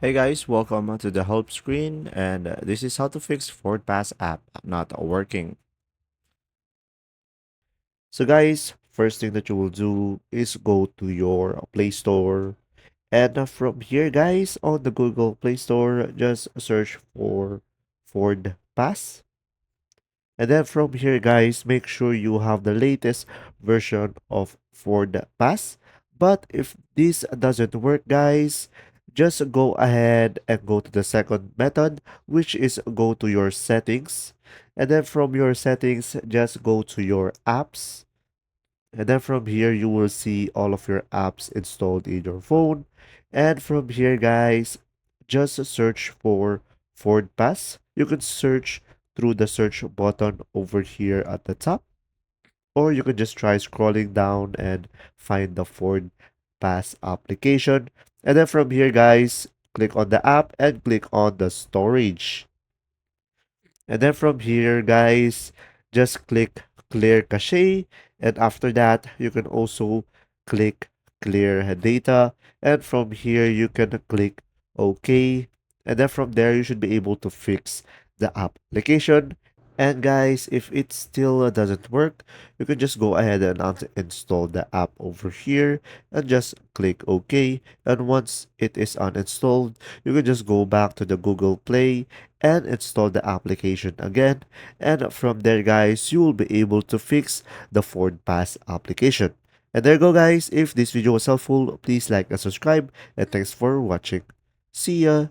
Hey guys, welcome to the help screen, and this is how to fix FordPass app not working. So guys, first thing that you will do is go to your Play Store, and from here guys, on the Google Play Store, just search for FordPass. And then from here guys, make sure you have the latest version of FordPass. But if this doesn't work guys, just go ahead and go to the second method, which is go to your settings. And then from your settings, just go to your apps. And then from here, you will see all of your apps installed in your phone. And from here, guys, just search for FordPass. You can search through the search button over here at the top, or you can just try scrolling down and find the FordPass application. And then from here, guys, click on the app and click on the storage. And then from here, guys, just click clear cache. And after that, you can also click clear data. And from here, you can click OK. And then from there, you should be able to fix the application. And guys, if it still doesn't work, you can just go ahead and uninstall the app over here and just click OK. And once it is uninstalled, you can just go back to the Google Play and install the application again. And from there, guys, you will be able to fix the FordPass application. And there you go, guys. If this video was helpful, please like and subscribe. And thanks for watching. See ya.